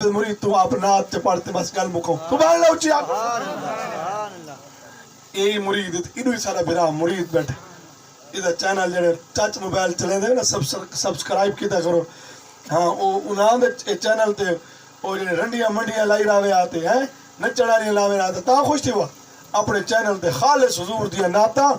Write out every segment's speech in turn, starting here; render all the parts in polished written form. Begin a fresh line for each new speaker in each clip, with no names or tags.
دے مرید تو آپ نات چ پڑھتے بس گل مکو سبحان اللہ اچھی آگ یہی مرید انہوں ہی سارا برا مرید بیٹھے ادھر چینل جڑے ٹچ موبائل چلے دے نا سبسکرائب کیتا کرو ہاں انہاں دے چینل تے وہ جڑے رنڈیاں منڈیاں لائی راوے آتے ہیں نچڑاریاں لاوے آتے تا خوش تھی وہ اپنے چینل تے خالص حضور دیا ناتا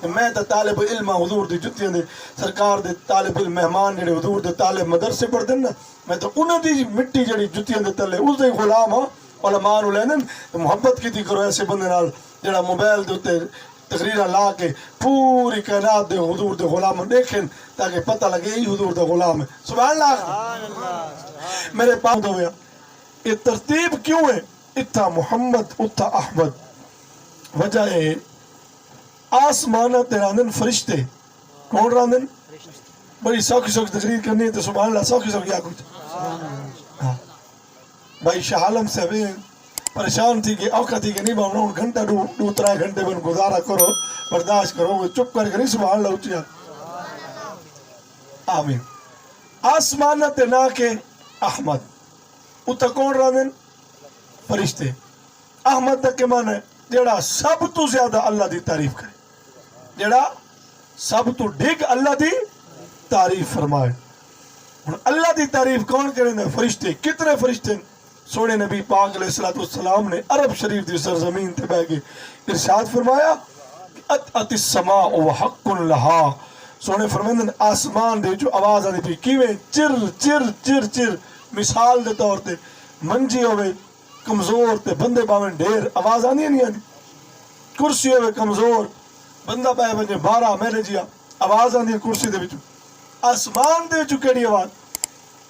میں تا طالب علم حضور دی جتیاں دے سرکار دے طالب علم مہمان جڑے حضور دے طالب مدرسے پڑھ دن نا میں تو انہاں دی مٹی جڑی جتیاں دے تلے اس دے غلام ہاں علماء نو لیندن محبت کی تھی کرو ایسے بندے نال جڑا موبائل دے تے تقریرہ لا کے پوری کائنات دے حضور دے غلام دیکھیں تاکہ پتہ لگے ہی حضور دے غلام ہے سبحان اللہ میرے پاس ہو گیا یہ ترتیب کیوں ہے اتھا محمد اتھا احمد وجہ ہے آسمانہ تے راندن فرشتے کون راندن بڑی سوکھی سوکھی تقریر کرنی ہے تو سبحان اللہ سوکھی سوکھی کیا کچھ بھائی شاہ عالم سے ابھی پریشان تھی کہ اوقات تھی کہ نہیں باؤنا ان گھنٹہ دو ترائے گھنٹے میں گزارا کرو برداشت کرو چپ کر کے نہیں سبحان اللہ اچھی آمین آسمانہ تے نا کے احمد اتھا کون راندن فرشتے احمد تک کے معنی ہے جڑا سب تو زیادہ اللہ دی تعریف کرے جڑا سب تو ڈھگ اللہ دی تعریف فرمائے اللہ دی تعریف کون کریں دے فرشتے کتنے فرشتے سونے نبی پاک علیہ السلام نے عرب شریف دی سرزمین تے بہ کے ارشاد فرمایا ات السماء وحق لہا سونے فرمائیں آسمان دے جو آواز آدھی پی کیویں چر چر چر چر مثال دے طور تے منجی ہوئے کمزور تے بندے باویں ڈھیر آواز آنی ہے نہیں آنی کرسی ہوئے کمزور بندہ پائے بنجے 12 مہینے جیا آواز آنی ہے کرسی دے بچو آسمان دے بچو کیڑی آواز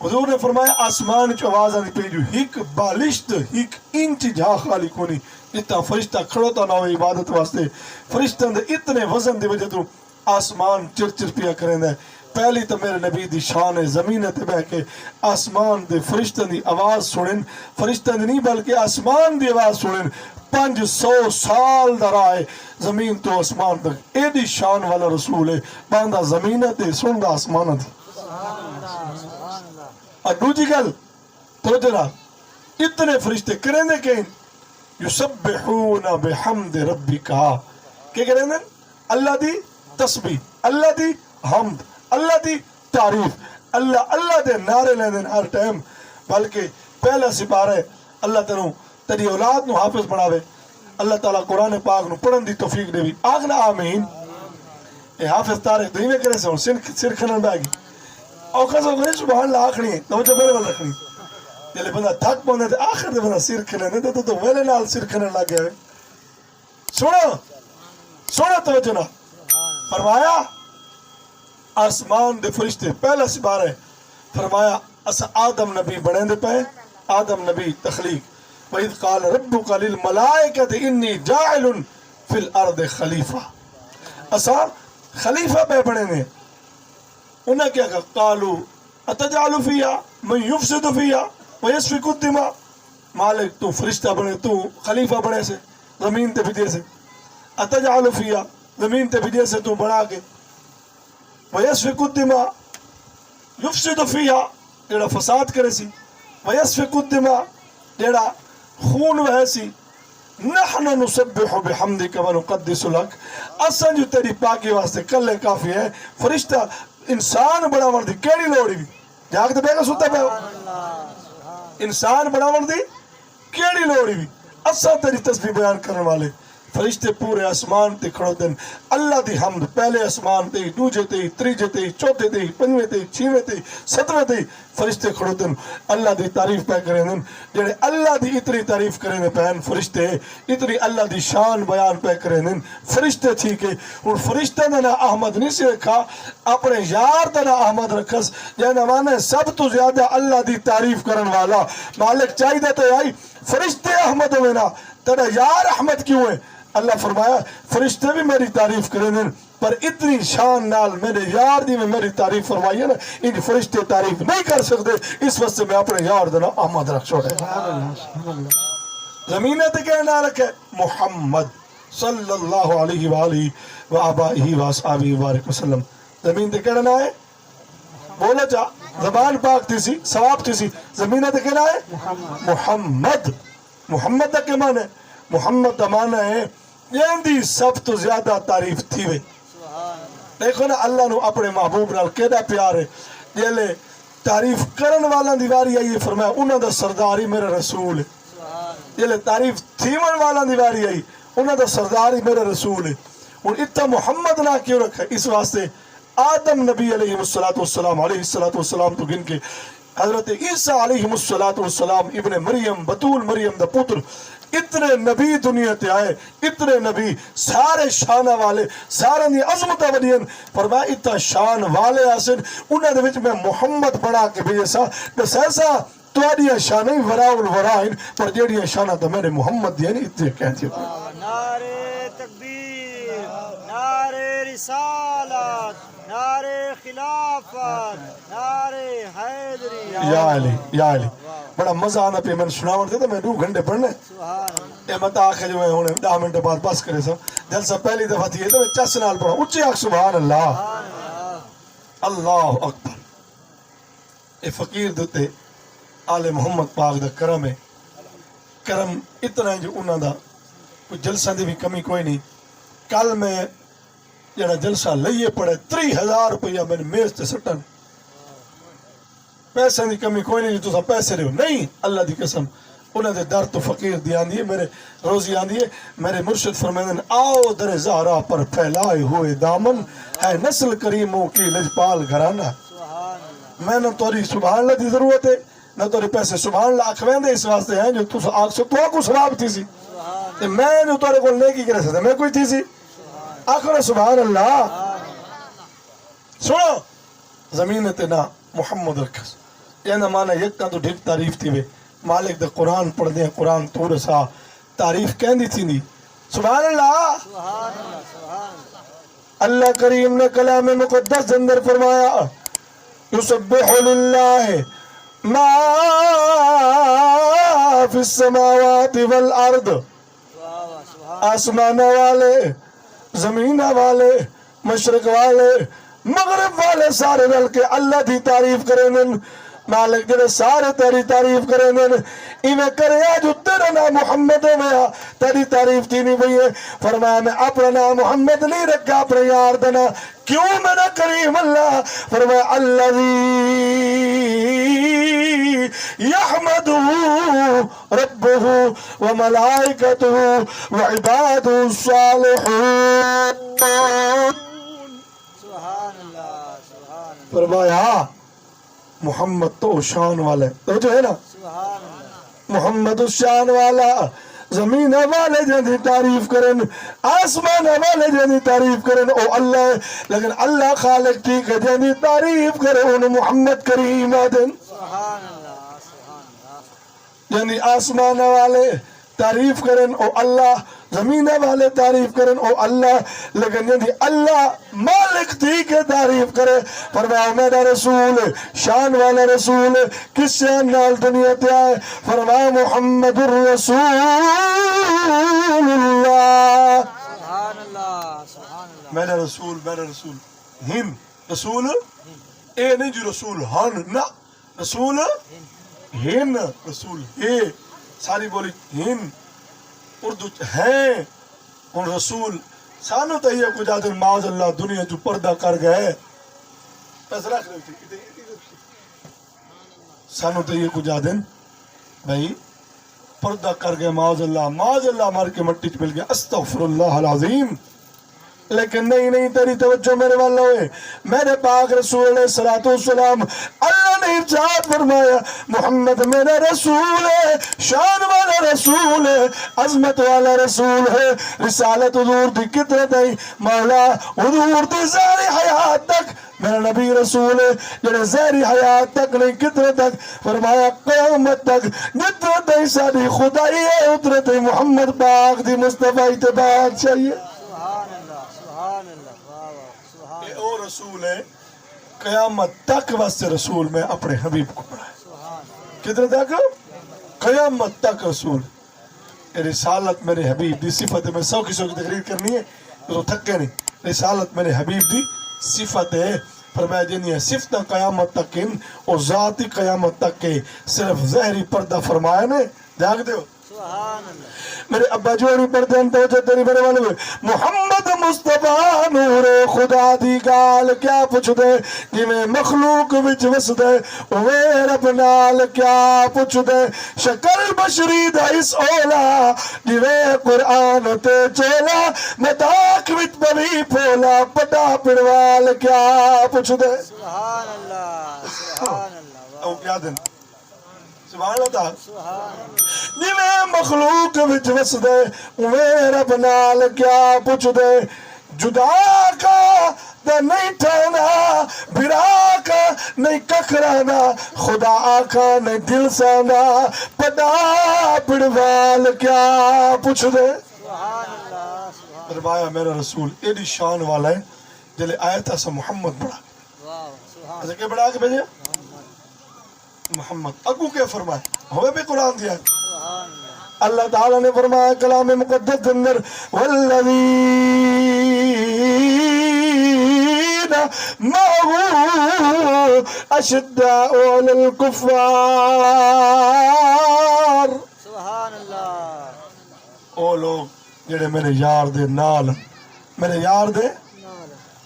حضور نے فرمایا آسمان چو آواز آنی پہ جو ہک بالشت ہک انچ جا خالی کونی اتنا فرشتہ کھڑوتا نہ ہوئے عبادت واسطے فرشتہ دے اتنے وزن دے وجہ تو آسمان چر چر پیا کریں دے پہلی تو میرے نبی دی شان ہے زمین تے بہ کے آسمان دے فرشتہ دی آواز سنن فرشتہ دی نہیں بلکہ آسمان دی آواز سنن 500 سال در آئے زمین تو آسمان تک ایڈی شان والا رسول ہے باندہ زمین تے سن دا آسمان تے اور دوجی گل تو جرا اتنے فرشتے کریں دے کہ یسبحون بحمد ربکا کہ کریں دے اللہ دی تسبیح اللہ دی حمد اللہ دی تعریف اللہ اللہ دے نعرے لے دیں ہر ٹائم بلکہ پہلا سپارہ ہے اللہ تعالیٰ تیری اولاد نو حافظ بڑھاوے اللہ تعالیٰ قرآن پاک نو پڑھن دی توفیق دے بھی آگنا آمین اے حافظ تاریخ دیں میں کرے سے ہوں سر کھنن باگی اوکھا سو گئے سبحان اللہ آخری ہے تو جو میرے بل رکھنی جلے بندہ تھک پوندے تھے آخر دے بندہ سر کھنن دے تو ویلے نال سر کھنن لگ گئے سونا توجہ نا فرمایا آسمان دے فرشتے پہلا سپارہ ہے فرمایا اسا آدم نبی بڑھیں دے پہ آدم نبی تخلیق وَإِذْ قَالَ رَبُّكَ لِلْمَلَائِكَةِ إِنِّي جَاعِلٌ فِي الْأَرْضِ خَلِيفَةً اسا خلیفہ پہ بڑھیں دے انہیں کیا کہا قالوا اتجعل فيها من يفسد فيها ويسفك الدماء مالک تو فرشتہ بنے تو خلیفہ بنے سے زمین تے بھیجے سے اتجعل فيها زمین تے بھیجے سے تو بنا کے ويسفك الدماء يفسد فيها جڑا فساد کرے سی ويسفك الدماء جڑا خون وہے سی نحن نسبح بحمدک ونقدس لک اساں جو تیری پاکی واسطے کلے کافی ہے فرشتہ انسان بڑا وردی کیڑی لوڑی بھی جاگ دے بیگا سوتا پہ ہو انسان بڑا وردی کیڑی لوڑی بھی اساں تیری تسبیح بیان کرنے والے فرشتے پورے آسمان تے کھڑو دن اللہ دی حمد پہلے آسمان تے دوجے تے تریجے تے چوتھے تے پنجویں تے چھویں تے ستویں تے فرشتے کھڑو دن اللہ دی تعریف پہ کریں دن جڑے اللہ دی اتنی تعریف کریں دن پہن فرشتے اتنی اللہ دی شان بیان پہ کریں دن فرشتے تھی کہ اور فرشتے نے نہ احمد نہیں سے رکھا اپنے یار تے نہ احمد رکھس یہ نمانے سب تو زیادہ اللہ دی تعریف کرن والا مالک چاہی دے تو آئی فرشتے احمد ہوئے نا تیرا یار احمد کیوں ہے اللہ فرمایا فرشتے بھی میری تعریف کریں دن پر اتنی شان نال میرے یار دی میں میری تعریف فرمائی ہے نا ان فرشتے تعریف نہیں کر سکتے اس وقت سے میں اپنے یار دینا احمد رکھ چھوڑے زمینہ تے کہنا نہ رکھے محمد صلی اللہ علیہ وآلہ وآبائہ وآصحابہ وبارک وسلم زمین تے کہنا نہ ہے بولا جا زبان پاک تھی سی ثواب تھی سی زمین تے کہنا ہے محمد محمد دا کے معنی ہے محمد دا معنی ہے یہ سب تو زیادہ تعریف تھی وے دیکھو نا اللہ نو اپنے محبوب نال کیڑا پیار ہے جیلے تعریف کرن والا دیواری آئی فرمایا انہاں دا سردار ہی میرا رسول ہے جیلے تعریف تھیون والا دیواری آئی انہاں دا سردار ہی میرا رسول ہے اور اتنا محمد نہ کیوں رکھا اس واسطے آدم نبی علیہ السلام تو گن کے حضرت عیسیٰ علیہ السلام ابن مریم بطول مریم دا پتر اتنے نبی دنیا تے آئے اتنے نبی سارے شانہ والے سارے دی عظمتہ ودین فرمایا اتنا شان والے آسن انہیں دے وچ میں محمد بنا کے بھیجے سا بس ایسا توڑیاں شانہ ہی وراء الورائن پر جیڑیاں شانہ تو میں نے محمد دیا نہیں اتنے کہتی ہو
نعرے تکبیر نعرے رسالت نعرے خلافت نعرے حیدری
یا علی بڑا مزہ آنا پہ میں نے سناور دے تو میں 2 گھنٹے پڑھنے اے مطا آخر جو میں ہونے 10 منٹ بعد بس کرے سا جلسہ پہلی دفعہ تھی تو میں چس نال پڑھا اچھے آخ سبحان اللہ اللہ اکبر اے فقیر دوتے آل محمد پاک دا کرم ہے کرم اتنا ہے جو انہاں دا کوئی جلسہ دی بھی کمی کوئی نہیں کل میں جڑا جلسہ لئیے پڑے 3000 روپیہ میں نے میز تے سٹن پیسے دی کمی کوئی نہیں تو سا پیسے رہو نہیں اللہ دی قسم انہاں دے در تو فقیر دی آندی ہے میرے روزی آندی ہے میرے مرشد فرمائیں آؤ در زہرا پر پھیلائے ہوئے دامن ہے نسل کریموں کی لجپال گھرانہ میں نہ توری سبحان اللہ دی ضرورت ہے نہ توری پیسے سبحان اللہ آکھویں دے اس واسطے ہیں جو تو آگ سے تو کو سراب تھی سی میں جو تورے کو نیکی کرے سکتا میں کوئی تھی سی آخر سبحان اللہ سنو زمین تے نا محمد رکھس یہ نہ مانا یک کا تو ڈھک تعریف تھی وے مالک دے قرآن پڑھ دیں قرآن تو رسا تعریف کہندی تھی نہیں سبحان اللہ اللہ کریم نے کلام مقدس اندر فرمایا یسبح للہ ما فی السماوات والارض آسمان والے زمین والے مشرق والے مغرب والے سارے رل کے اللہ دی تعریف کریں مالک جڑے سارے تیری تعریف کریں انہیں کرے جو تیرا نام محمد میں تیری تعریف تھی نہیں بھئی ہے فرمایا میں اپنا نام محمد نہیں رکھا اپنے یار دنا کیوں میرا کریم اللہ فرمایا الذی یحمدہ ربہ وملائکتہ وعبادہ الصالحون فرمایا محمد تو شان والا ہے تو جو ہے نا محمد شان والا زمین والے جنہی تعریف کرن آسمان والے جنہی تعریف کرن او اللہ ہے لیکن اللہ خالق ٹھیک ہے جنہی تعریف کرن محمد کریم آدن جنہی آسمان والے تعریف کرن او اللہ زمین والے تعریف کرن او اللہ لیکن جنہی اللہ مالک تھی کہ تعریف کرے فرمایا میرا رسول شان والا رسول کس شان نال دنیا تے آئے فرمایا محمد الرسول اللہ میرا رسول ہن رسول اے نہیں جو رسول ہن نا رسول ہن رسول اے ساری بولی ہن اردو ہیں ان رسول سانو تہیہ کو جادن معاذ اللہ دنیا جو پردہ کر گئے پیسے رکھ رہے تھے سانو تہیہ کو جادن بھائی پردہ کر گئے معاذ اللہ مار کے مٹی چ مل گیا استغفر اللہ العظیم لیکن نہیں تیری توجہ میرے والا ہوئے میرے پاک رسول علیہ السلام اللہ نے ارشاد فرمایا محمد میرا رسول ہے شان والا رسول ہے عظمت والا رسول ہے رسالت حضور دی کتنے تھی مولا حضور دی زہری حیات تک میرا نبی رسول ہے جنہیں زہری حیات تک نہیں کتنے تک فرمایا قیامت تک جتنے تھی ساری خدائی ہے اتنے تھی محمد پاک دی مصطفیٰ اتباع چاہیے او رسول ہے قیامت تک واسطے رسول میں اپنے حبیب کو پڑھائے کتنے تک قیامت تک رسول رسالت میرے حبیب دی صفت ہے میں 100 کی تقریر کرنی ہے تو تھکے نہیں رسالت میرے حبیب دی صفت ہے فرمایا جنہیں صفت قیامت تک ان اور ذاتی قیامت تک کے صرف ظاہری پردہ فرمایا نے جاگ دے ہو
سبحان اللہ
میرے ابا جوڑی پردے انتو تیری بڑے والے ہوئے محمد مصطفیٰ نور خدا دی گال کیا پوچھ دے جی میں مخلوق وچ وس دے وے رب نال کیا پوچھ دے شکل بشری دا اس اولا جی وے قرآن تے چولا مداک وچ بوی پولا پڑا پڑوال کیا پوچھ دے
سبحان اللہ سبحان اللہ
او کیا دن سبحان اللہ
سبحان اللہ
جی میں مخلوق وچ وس دے وے رب نال کیا پوچھ دے جدا کا دا نہیں ٹھانا بھرا کا نہیں ککھرانا خدا آکھا نہیں دل سانا پڑا پڑوال کیا پوچھ دے
سبحان اللہ سبحان
فرمایا میرا رسول ایڈی شان والا ہے جلے آیا تھا سا محمد بڑا
واو سبحان
ایسے کہ بڑا کے بھیجے محمد اگو کے فرمائے ہوئے بھی قرآن دیا ہے
سبحان اللہ
اللہ تعالیٰ نے فرمایا کلام مقدس کے اندر والذین معه اشداء علی الکفار
سبحان اللہ
او لوگ جڑے میرے یار دے نال میرے یار دے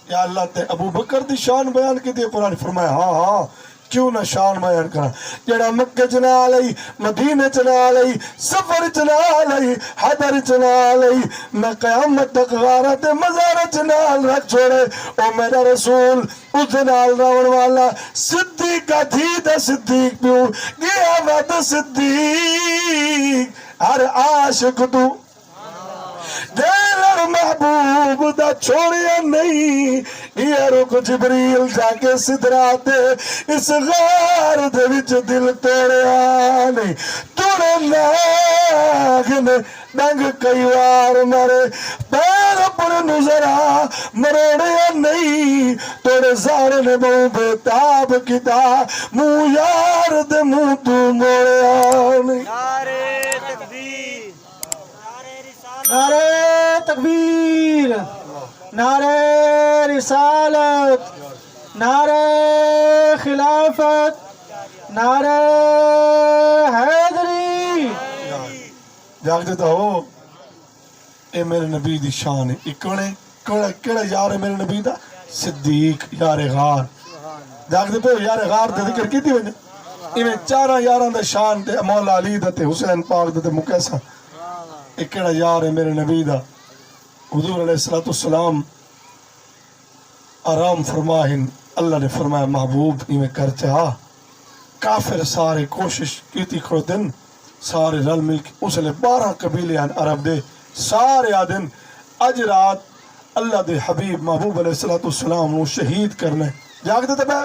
یا اللہ تے ابو بکر دی شان بیان کی دی قرآن فرمایا ہاں ہاں کیوں نہ شان بیان کرا جڑا مکہ چنا لئی مدینہ چنا لئی سفر چنا لئی حضر چنا لئی میں قیامت تک غارہ تے مزارہ چنا رکھ چھوڑے او میرا رسول اس نال راون والا صدیق کا تھی دا صدیق پیو گیا وعد صدیق ہر عاشق تو دیر محبوب دا چھوڑیا نہیں یہ رک جبریل جا کے صدراتے اس غار دے وچ دل توڑیا نہیں توڑے ناغن ڈنگ کئی وار مرے پیر اپنے نظرہ مروڑیا نہیں توڑے زار نے مو بیتاب کتا مو یار دے مو تو موڑیا نہیں
نعرے تکبیر نعرے رسالت
نعرہ تکبیر نعرہ رسالت نعرہ خلافت نعرہ حیدری
جاگ دیتا ہو اے میرے نبی دی شان ہے اکڑے کڑا یار ہے میرے نبی دا صدیق یار غار جاگ دیتا ہو یار غار دے ذکر کی تھی وجہ ایمیں چارہ یاران دا شان تے مولا علی دا تے حسین پاک دا تے مکیسا اکڑا یار ہے میرے نبی دا حضور علیہ السلام آرام فرماہن اللہ نے فرمایا محبوب ایمیں کر چاہا کافر سارے کوشش کیتی کھڑو دن سارے رل مل کے اس لئے 12 قبیلے ہیں عرب دے سارے آدن اج رات اللہ دے حبیب محبوب علیہ السلام وہ شہید کرنے جاگ دیتے پہ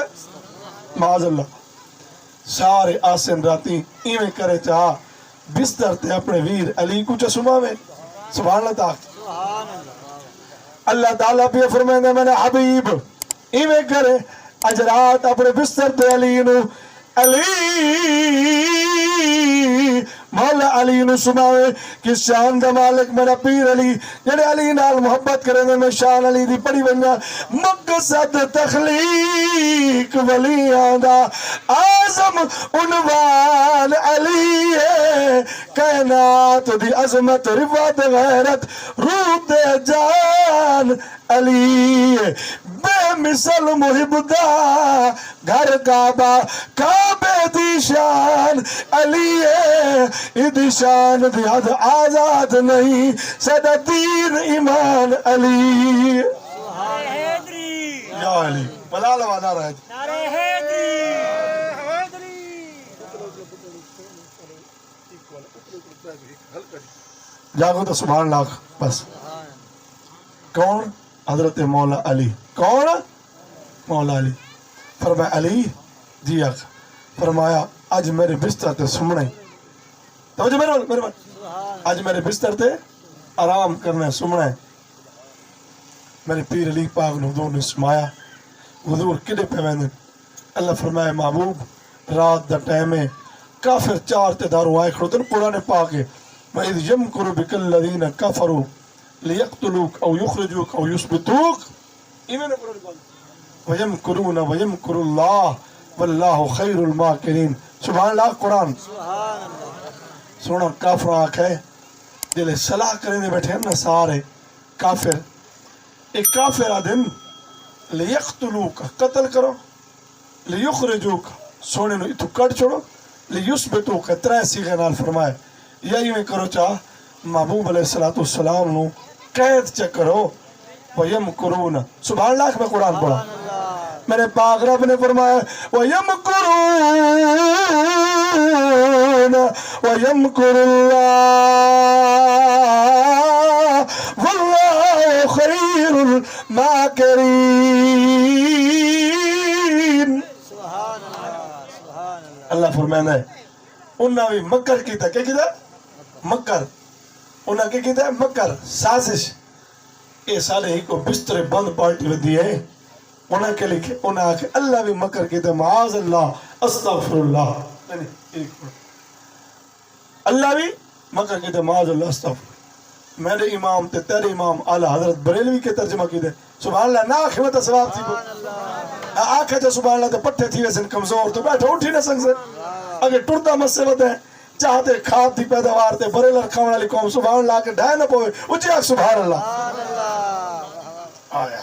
معاذ اللہ سارے آسن راتی ایمیں کرے چاہا بستر تے اپنے ویر علی کو چسمہ میں سبحان اللہ تعالی
سبحان اللہ
اللہ تعالیٰ بھی فرمائیں گے میں نے حبیب ایمیں کرے اجرات اپنے بستر تے علی نو علی مولا علی نو سناوے کہ شان دا مالک میرا پیر علی جڑے علی نال محبت کریں گے میں شان علی دی پڑی بنیا مقصد تخلیق ولیاں دا اعظم عنوان علی ہے کائنات دی عظمت رفعت غیرت روح دے جان علی ہے بے مثل محب دا گھر کعبہ کعبے دی شان علی ہے ادھی شان دی حد آزاد نہیں سدا دین ایمان علی
نعرہ حیدری
یا علی ملال وعدہ رہے
نعرہ حیدری حیدری
جاگو تو سبحان اللہ بس کون حضرت مولا علی کون مولا علی فرمایا علی جی آقا فرمایا آج میرے بستر تے سمنے توجہ میرے آج میرے بستر تے آرام کرنے سمنے میرے پیر علی پاک نے حضور نے سمایا حضور کدے پہ میں اللہ فرمایا محبوب رات دا ٹائم ہے کافر چار تے دارو آئے کھڑو تن قرآن پاک ہے وَإِذْ يَمْكُرُ بِكَ الَّذِينَ كَفَرُوا لِيَقْتُلُوكَ أَوْ يُخْرِجُوكَ أَوْ يُثْبِتُوكَ ایمین قرآن پاک وَيَمْكُرُونَ وَيَمْكُرُ اللَّهُ وَاللَّهُ خَيْرُ الْمَاكِرِينَ سبحان اللہ قرآن
سبحان اللہ
سونا کافر آنکھ ہے جلے صلاح کرنے بیٹھے ہیں نا سارے کافر ایک کافر آدم لیقتلوک قتل کرو لیخرجوک سونے نو اتو کٹ چھوڑو لیثبتوک ترے سیغے نال فرمائے یہی میں کرو چاہ محبوب علیہ السلام نو قید چیک کرو وَيَمْكُرُونَ سبحان اللہ میں قرآن پڑھا میرے پاک رب نے فرمایا وَيَمْكُرُونَ وَيَمْكُرُ اللَّهُ وَاللَّهُ خَيْرُ الْمَاكِرِينَ
سبحان اللہ سبحان اللہ
اللہ فرمانا ہے انہاں بھی مکر کیتا کیا کیتا مکر انہاں کیا کیتا مکر سازش یہ سارے ہی کو بستر بند پارٹی ودی ہے انہاں کے لکھے انہاں آکے اللہ بھی مکر کیتا معاذ اللہ استغفر اللہ اللہ بھی مکر کیتا معاذ اللہ استغفر میرے امام تے تیرے امام اعلیٰ حضرت بریلوی کے ترجمہ کیتے سبحان اللہ نا آنکھ میں تا ثواب تھی آنکھ ہے سبحان اللہ تے پٹھے تھی ویسے کمزور تو بیٹھا اٹھی نہ سنگ سے اگر ٹرتا مس سے بتے چاہتے کھاد دی پیداوار تے بریلر کھاونا لی قوم سبحان اللہ کے ڈھائے نہ پوئے اچھی آنکھ سبحان اللہ آیا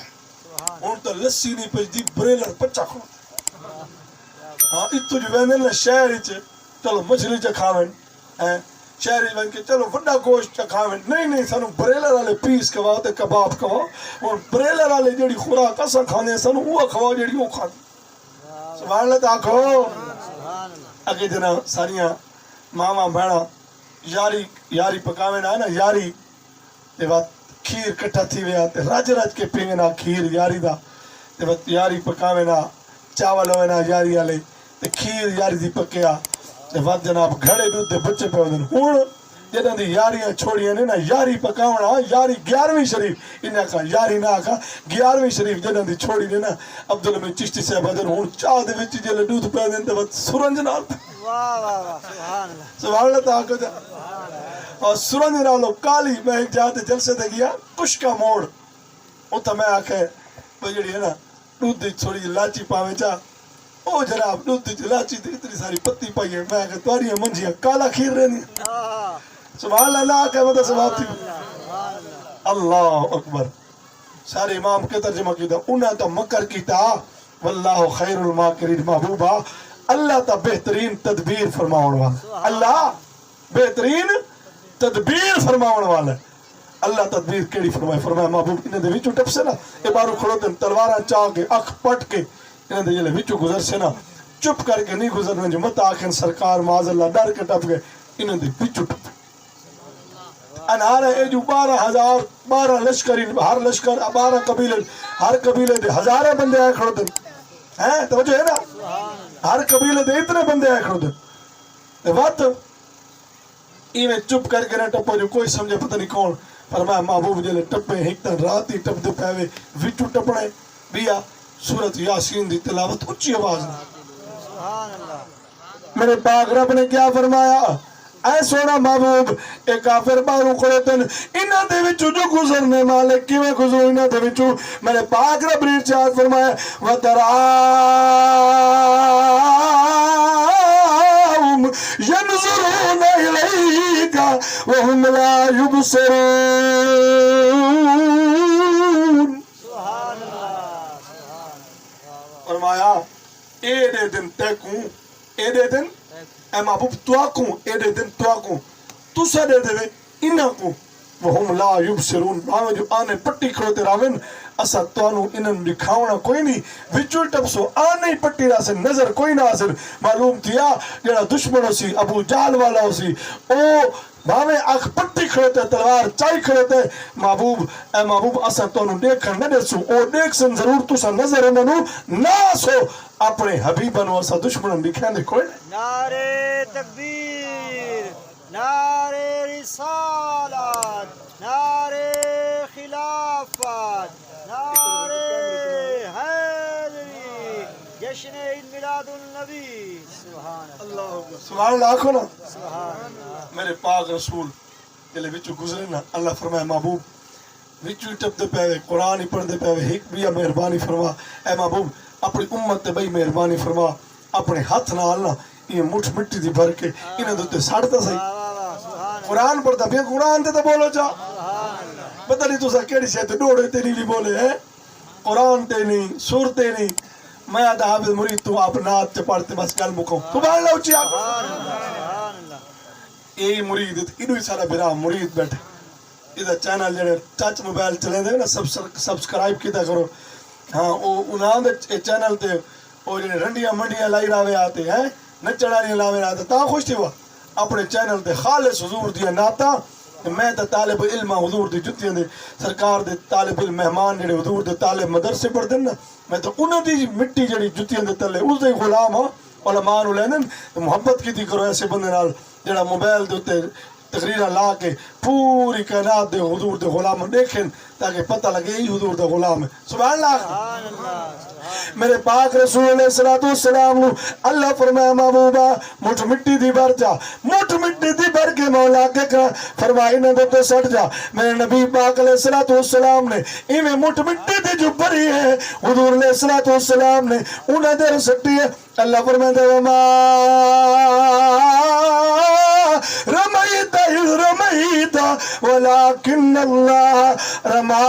ان تو لسی نہیں پچ دی بریلر پچا کھو ہاں اتو جو بہنے لے شہری چے چلو مچھلی چا کھاویں شہری بن کے چلو وڈا گوشت چا کھاویں نہیں سانو بریلر والے پیس کھواؤ تے کباب کھواؤ اور بریلر والے جڑی خوراک اساں کھانے سانو وہ کھواؤ جڑی وہ کھانے سبحان اللہ تاکھو اگے جنا ساریاں ماما بھیڑا یاری پکاویں نا یاری تے بعد کھیر کٹھا تھی ویا تے رج کے پیویں نا کھیر یاری دا تے بعد یاری پکاویں نا چاول ہوئے نا یاری والے تے کھیر یاری دی پکیا تے بعد جناب گھڑے دودھ دے بچے پہ ودن ہن جنہاں دی یاریاں چھوڑیاں نے نا یاری پکاونا یاری 11ویں شریف انہاں کا یاری نہ کا 11ویں شریف جنہاں دی چھوڑی نے نا عبدالحمید چشتی صاحب ادن ہن چاہ دے وچ جے دودھ پہ دین تے بعد سرنج نال
واہ واہ واہ سبحان اللہ
سبحان اللہ تاکو جا اور سرنج نالو کالی میں ایک جاتے جلسے دے گیا کش کا موڑ اتھا میں آکھے بجڑی ہے نا دودھ دی تھوڑی لاچی پاویں چاہ او جناب دودھ دی لاچی دی اتنی ساری پتی پائی ہے میں آکھے تواری منجیاں کالا کھیر رہنی سبحان اللہ آکھے مدہ سبحان تھی اللہ اکبر سارے امام کے ترجمہ کیتا انہاں تا مکر کیتا واللہ خیر الماکرین محبوبہ اللہ تا بہترین تدبیر فرماؤن والا اللہ بہترین تدبیر فرماؤن والا اللہ تدبیر کیڑی فرمائے فرمایا محبوب انہیں دے وچو ٹپ سے نا اے بارو کھڑو دن تلوارہ چاہ کے اکھ پٹ کے انہیں دے جلے وچو گزر سے نا چپ کر کے نہیں گزرنے جو مت آکھیں سرکار معاذ اللہ ڈر کے ٹپ گئے انہیں دے وچو ٹپ انہارے اے جو 12 لشکری ہر لشکر 12 قبیلے ہر قبیلے دے ہزارے بندے آئے کھڑو دن ہیں توجہ ہے نا ہر قبیلے دے اتنے بندے آئے کھڑو دن وقت ایویں چپ کر کے نہ ٹپو جو کوئی سمجھے پتہ نہیں کون فرمایا محبوب جلے ٹپے ایک تن رات ہی ٹپ دے پہوے وچو ٹپنے بیا سورت یاسین دی تلاوت اچھی آواز میں میرے پاک رب نے کیا فرمایا اے سونا محبوب اے کافر بارو کھڑوتن انہاں دے وچوں جو گزرنے مالک کیویں گزرو انہاں دے وچوں میرے پاک رب نے ارشاد فرمایا وَتَرَاهُمْ يَنْظُرُونَ إِلَيْكَ وَهُمْ لَا يُبْصِرُونَ فرمایا اے دے دن تیکوں اے دے دن اے محبوب تواکوں اے دے دن تواکوں تو سا دے دے انہاں کو وہم لا یبصرون راوے جو آنے پٹی کھڑوتے راوین اسا توانو انہاں دکھاونا کوئی نہیں وچول ٹپسو آنے پٹی راسے نظر کوئی نہ آسر معلوم تھیا جڑا دشمن ہو سی ابو جال والا ہو سی او بھاوے آنکھ پٹی کھڑوتے تلوار چائی کھڑوتے محبوب اے محبوب اسا توانو دیکھن نہ دیسو او دیکھ سن ضرور تو سا نظر انہوں نہ سو اپنے حبیبن اسا دشمنن دکھائیں دے کوئی نہیں
نعرے تکبیر نعرے رسالت نعرے خلافت نعرے حیدری جشن عید میلاد النبی سبحان اللہ
سبحان اللہ آنکھو نا
سبحان اللہ
میرے پاک رسول جلے وچو گزرے نا اللہ فرمائے محبوب وچ ٹپتے پے قرآن ہی پڑھتے پے ایک بھی مہربانی فرما اے محبوب اپنی امت تے بھئی مہربانی فرما اپنے ہاتھ نال نا یہ مٹھ مٹی دی بھر کے انہاں دے سڑتا صحیح قرآن پڑھتا پیا قرآن تے بولو چا پتہ نہیں تسا کیڑی شے تے ڈوڑے تے نہیں بولے ہے قرآن تے نہیں سور تے نہیں میں آدھا حافظ مرید تو آپ نات تے پڑھتے بس گل مکو سبحان اللہ اچھی آپ یہی مرید انہوں ہی سارا برا مرید بیٹھے ادھا چینل جڑے ٹچ موبائل چلے دے نا سبسکرائب کیتا کرو ہاں انہاں دے چینل تے وہ جڑے رنڈیاں منڈیاں لائی راوے آتے ہیں نچڑانیاں لاوے آتے تا خوش تھی ہوا اپنے چینل تے خالص حضور دیا ناتا میں تا طالب علم حضور دی جتیاں دے سرکار دے طالب علم مہمان جڑے حضور دے طالب مدرسے پڑھ دن نا میں تو انہوں دی مٹی جڑی جتیاں دے تلے اس دے غلام ہاں علماء نو لینن محبت کی دی کرو ایسے بندے نال جڑا موبائل دے تے تقریرہ لا کے پوری کائنات دے حضور دے غلام دیکھیں تاکہ پتہ لگے ہی حضور دے غلام ہے سبحان اللہ میرے پاک رسول علیہ السلام نو اللہ فرمایا محبوبہ مٹھ مٹی دی بھر جا مٹھ مٹی دی بھر کے مولا کے فرمائی نہ دے سٹ جا میرے نبی پاک علیہ السلام نے ایویں مٹھ مٹی دی جو بھری ہے حضور علیہ السلام نے انہیں دے سٹی ہے اللہ فرمایا وما رمیت اذ رمیت ولکن اللہ رما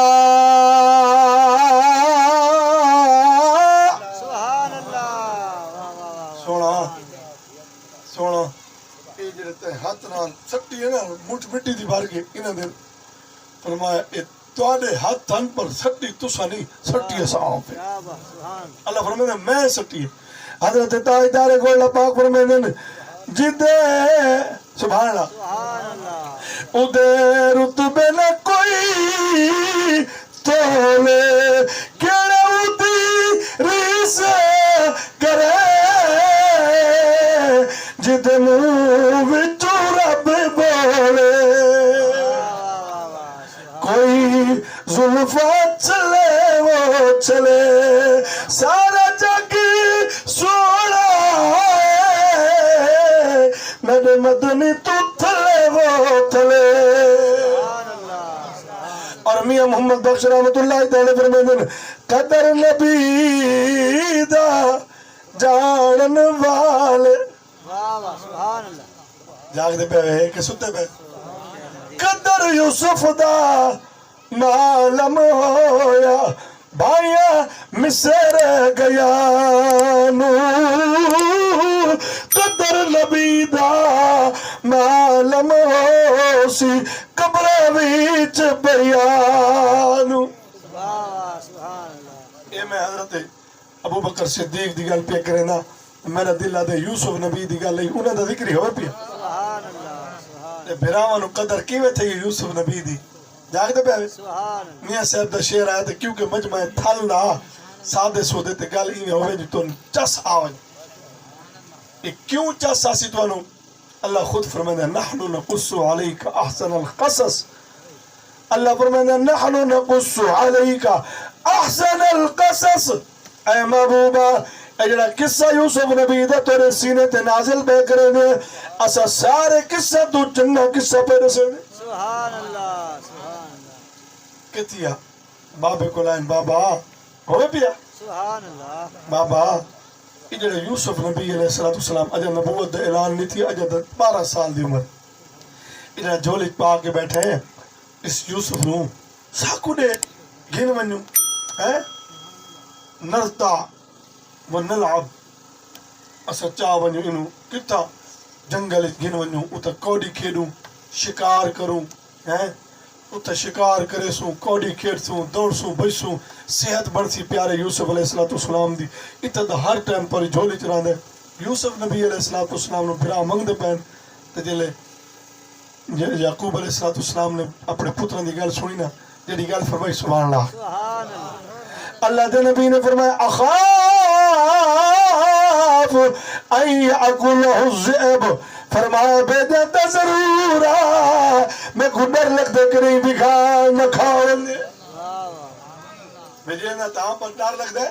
سونا یہ جڑے تے ہاتھ نال سٹی ہے نا مٹھ مٹی دی بھر کے انہاں دے فرمایا اے تواڈے ہاتھاں پر سٹی تساں نہیں سٹی اساں پہ اللہ فرمایا میں سٹی حضرت تاجدار گولڈا پاک فرماندے جدے سبحان اللہ اودے رتبے نہ کوئی تولے کیڑا اودی ریس کرے جدے منہ وچوں رب بولے کوئی زلفا چلے وہ چلے سارا جگ سونا میرے مدنی تو تھلے وہ تھلے اور میاں محمد بخش رحمت اللہ تعالی فرمائیں قدر نبی دا جانن والے جاگ دے پہ کہ ستے پہ قدر یوسف دا معلوم ہویا بھائیا مصر گیا نو قدر نبی دا معلوم ہو سی قبر وچ بیانو اے میں حضرت ابو بکر صدیق دی گل پہ کرے نا میرا دل آدھے یوسف نبی دی گل لئی انہاں دا ذکر ہی ہو پیا بھراواں نو قدر کیویں تھی یوسف نبی دی جاگ دے پہ میاں صاحب دا شعر آیا تھا کیونکہ مجمع تھل دا سادے سودے تے گل ایویں ہوئے جو تو چس آوے یہ کیوں چس آسی تو انہوں اللہ خود فرمائے نحن نقص علیک احسن القصص اللہ فرمائے نحن نقص علیک احسن القصص اے محبوبہ اے جڑا قصہ یوسف نبی دا تیرے سینے تے نازل بے کرے نے اسا سارے قصہ تو چنگا قصہ پہ رسے نے
سبحان اللہ
کتیا بابے کو لائن بابا ہوئے پیا
سبحان اللہ
بابا یہ جڑے یوسف نبی علیہ السلام اجا نبوت دا اعلان نہیں تھی اجا 12 سال دی عمر یہ جڑا جھولی پا کے بیٹھے ہیں اس یوسف نو ساکو دے گھن ونیو نرتا و نلعب اسا چاہ ونیو انو کتا جنگل گھن ونیو اتا کوڑی کھیڑوں شکار کروں اتا شکار کرے سوں کوڑی کھیڑ سوں دوڑ سوں بچ سوں صحت بڑھ سی پیارے یوسف علیہ السلام دی اتا دا ہر ٹائم پر جھولی چران دے یوسف نبی علیہ السلام نے بھرا منگ دے پہن تے جلے یعقوب علیہ السلام نے اپنے پتران دی گل سنی نا جیڑی گل فرمائی سبحان اللہ
سبحان اللہ
اللہ دے نبی نے فرمایا اخاف ان یاکلہ الذئب فرمایا بے جاتا ضرورا میں کو ڈر لگ دے کہ نہیں بکھا نہ کھاؤں دے بجے نا تاں پر ڈر لگ دے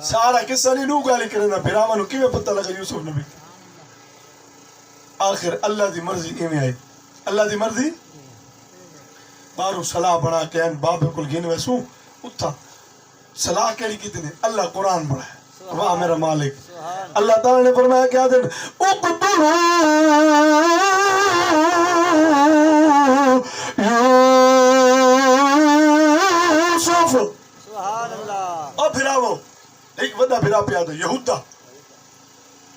سارا قصہ نہیں نو گالی کرنا بھراوانو کیویں پتہ لگا یوسف نبی آخر اللہ دی مرضی ایویں آئی اللہ دی مرضی بارو صلاح بنا کے ان بابے کل گن ویسو اتھا صلاح کیڑی کی نے اللہ قرآن پڑھا ہے واہ میرا مالک اللہ تعالیٰ نے فرمایا کیا دن اقتلوا یوسف
سبحان اللہ
اور پھراو ایک وڈا پھرا پیا دو یہودا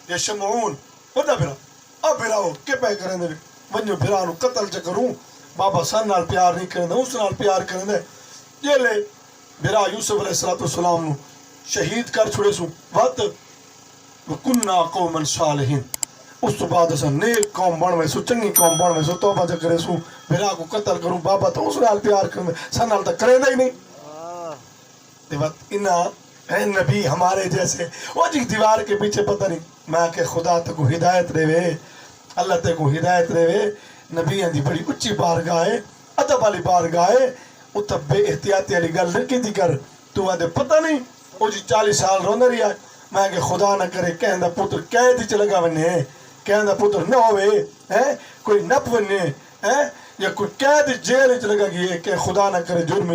یا شمعون وڈا پھرا اور پھراو کہ پہ کریں دے ونجو پھرانو قتل چکروں بابا سن نال پیار نہیں کریں دے اس نال پیار کریں دے یہ لے بھرا یوسف علیہ السلام نو شہید کر چھوڑے سو وقت وَكُنَّا قَوْمًا صَالِحِينَ اس تو بعد اسا نیک قوم بنوے سو چنگی قوم بنوے سو توبہ جا کرے سو بھرا کو قتل کروں بابا تو اس نال پیار کریں دے سن نال تک کریں دے ہی نہیں دے وقت انہا اے نبی ہمارے جیسے وہ جی دیوار کے پیچھے پتہ نہیں میں کہ خدا تے کو ہدایت رہے وے اللہ تے کو ہدایت رہے وے نبی دی بڑی اچھی بارگاہ ہے ادب والی بارگاہ ہے اتھا بے احتیاطی علی گل لڑکی دی کر تو آدھے پتہ نہیں وہ جی 40 سال روندہ رہی ہے میں کہ خدا نہ کرے کہندہ پتر قید ہی چلگا ونے کہندہ پتر نہ ہوئے کوئی نپ ونے یا کوئی قید جیل ہی چلگا گئی کہ خدا نہ کرے جرم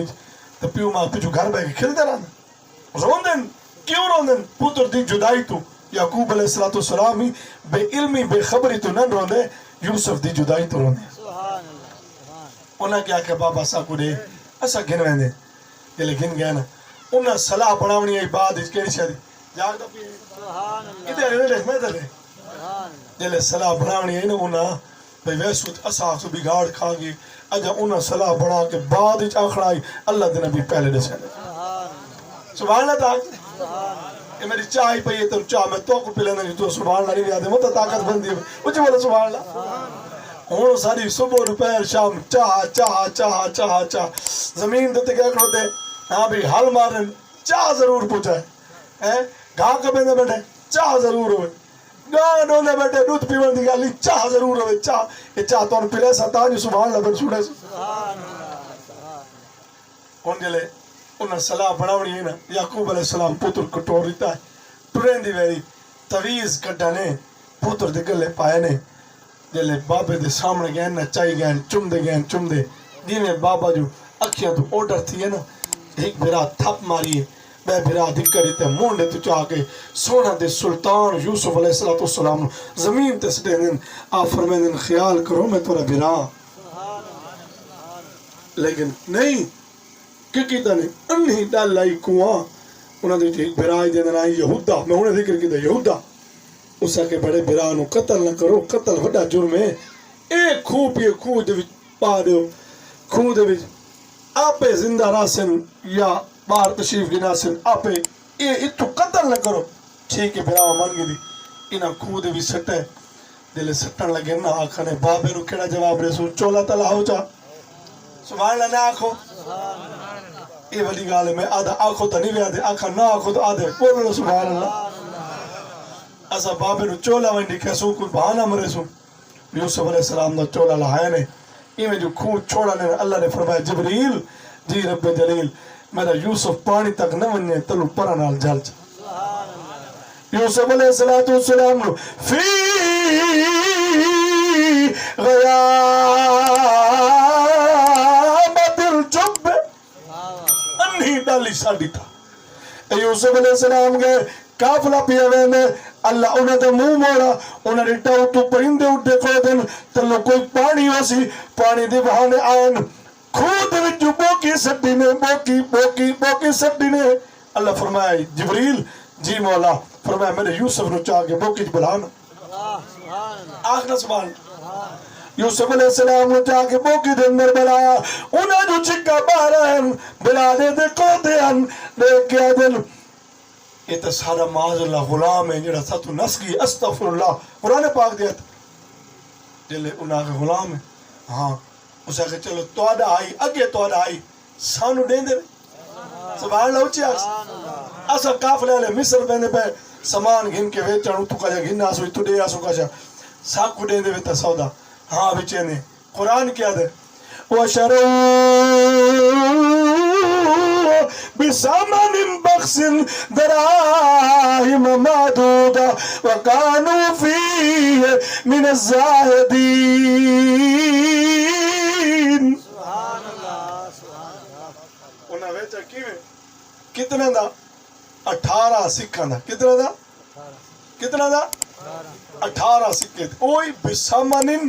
تو پیو ماں پیچھو گھر بے کے کھلتے رہنا روندن کیوں روندن پتر دی جدائی تو یعقوب علیہ السلام ہی بے علمی بے خبری تو نہ روندے یوسف دی جدائی تو روندے
سبحان اللہ
انہاں کیا کہ بابا سا کو دے اسا گھن ویندے یہ گھن گیا نا انہاں صلاح بناونی ہے بعد اس کیڑی شادی جاگ دا پی
سبحان اللہ
ادھر رہے میں ادھر رہے
سبحان اللہ
جلے صلاح بناونی ہے نا انہاں بھئی ویسو اسا سو بگاڑ کھا گئی اجا انہاں صلاح بنا کے بعد اچ آخڑائی اللہ دے نبی پہلے دسے سبحان اللہ تاک یہ میری چاہ ہی پئی ہے تو چاہ میں تو کو پلے نہیں تو سبحان اللہ نہیں آدھے مطلع طاقت بندی ہے اچھے بولا سبحان اللہ ہون ساری صبح دوپہر شام چاہ زمین دیتے کیا کھڑوتے ہاں بھی حل مارن چاہ ضرور پوچھا ہے گھا کبھی نہ بیٹھے چاہ ضرور ہوئے گاہ ڈونے بیٹھے دودھ پیون دی گالی چاہ ضرور ہوئے چاہ یہ چاہ تو ان پلے ستا جو سبحان اللہ بن سوڑے کون جلے انہاں صلاح بناونی ہے نا یعقوب علیہ السلام پتر کٹور دیتا ہے ٹرین دی ویری تویز کٹانے پتر دے گلے پائے نے جلے بابے دے سامنے گئے نا چاہی گئے چم دے دینے بابا جو اکھیاں تو اوڈر تھی ہے نا ایک بھرا تھپ ماری ہے بے بھرا دکھری تے مونڈے تو چاہ کے سونا دے سلطان یوسف علیہ السلام زمین تے سٹے دن آپ فرمائے دن خیال کرو میں تورا بھرا لیکن نہیں کہ کیتا نہیں انہی ڈال لائی کنواں انہاں دے ایک بھرائی دے آئی یہودا میں انہیں ذکر کیتا یہودا اسا کے بڑے بھرانو قتل نہ کرو قتل وڈا جرم ہے ایک خوب یہ خوب دے وچ پا دیو خوب دے وچ آپے زندہ راسن یا باہر تشریف گنا سن آپے اتو قتل نہ کرو ٹھیک ہے بھراو مان گئی دی انہاں خوب دے وچ سٹے دلے سٹن لگے نا آکھنے بابے نو کیڑا جواب رسو چولا تلا ہو جا سبحان اللہ نہ آکھو یہ والی گال ہے میں آدھا آنکھوں تا نہیں بیادے آنکھا نہ آنکھوں تو آدھے بولو سبحان اللہ ایسا بابے نو چولا وینڈی کیسو کوئی بہانہ مرے سو یوسف علیہ السلام دا چولا لہائے نے یہ میں جو خون چھوڑا نے اللہ نے فرمایا جبریل جی رب جلیل میرا یوسف پانی تک نہ وننے تلو پرانال جال چا یوسف علیہ السلام نو فی غیابت الجب انہی ڈالی ساڑی تھا یوسف علیہ السلام گئے کافلہ پیا وینے اللہ انہیں دے منہ موڑا انہیں رٹاؤ تو پرندے اٹھے کھو دن تلو کوئی پانی واسی پانی دی بہانے آئین خود وچ بوکی سٹی نے بوکی سٹی نے اللہ فرمایا جبریل جی مولا فرمایا میرے یوسف نو چاہ کے بوکی بلانا آخنا سبحان یوسف علیہ السلام نو چاہ کے بوکی دے اندر بلایا انہیں جو چکا بارا ہیں بلا دے کو دے ان دیکھ گیا دل یہ تو سارا معاذ اللہ غلام ہے جڑا سا تو نسکی استغفر اللہ قرآن پاک دیا تھا جلے انہاں کے غلام ہے ہاں اسے کہ چلو توڑا آئی اگے توڑا آئی سانو دیں دے سبحان اللہ اچھی آکس ایسا کافلے لے مصر پہنے پہ سامان گھن کے ویچانو تو کجا گھن آسوئی تو دے آسو کجا ساکو دیں دے ویتا سودا ہاں بچے نے قرآن کیا دے وَشَرَوْا بِسَمَنٍ بَخْسٍ دَرَاهِمَ مَعْدُودَةٍ وَكَانُوا فِيهِ مِنَ الزَّاهِدِينَ کتنا دا 18 سکھاں دا کتنا دا 18 سکے اوہی بسامن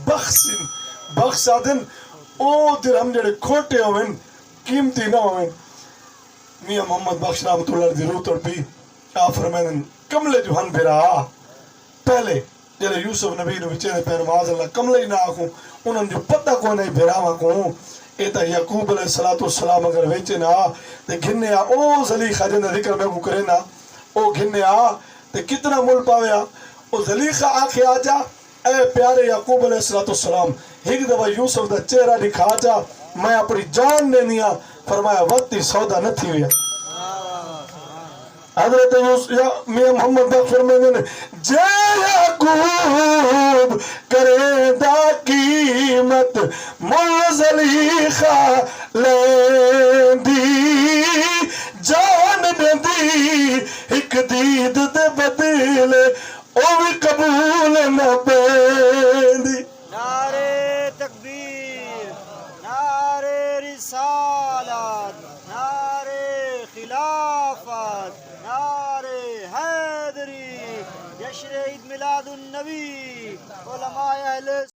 بخسن بخس آدن او درہم جڑے کھوٹے ہوئیں قیمتی نہ ہوئیں میاں محمد بخش رحمت اللہ دی روح توڑ پی آپ فرمائن کملے جو ہن بھرا پہلے جلے یوسف نبی نو بچے نے پہر معاذ اللہ کملے ہی نہ آکھوں انہوں جو پتہ کو نہیں بھرا مکوں ایتا یعقوب علیہ السلام اگر ویچے نا تے گھننے او زلیخہ جنہ ذکر میں کو کرے نا او گھننے تے کتنا مل پاویا او زلیخہ آکھے آجا اے پیارے یعقوب علیہ السلام ایک دفعہ یوسف دا چہرہ دکھا جا میں اپنی جان دینی فرمایا وقتی سودا نہ تھی ہویا حضرت میاں محمد بخش فرمانے نے جے یعقوب کرے دا قیمت مل زلیخہ لین دی جان دی ایک دید دے بدلے او بھی قبول نہ پیندی
نعرے تکبیر، نعرے رسالت، نعرے خلافت، نعرے حیدری، جشن عید میلاد النبی، علماء اہل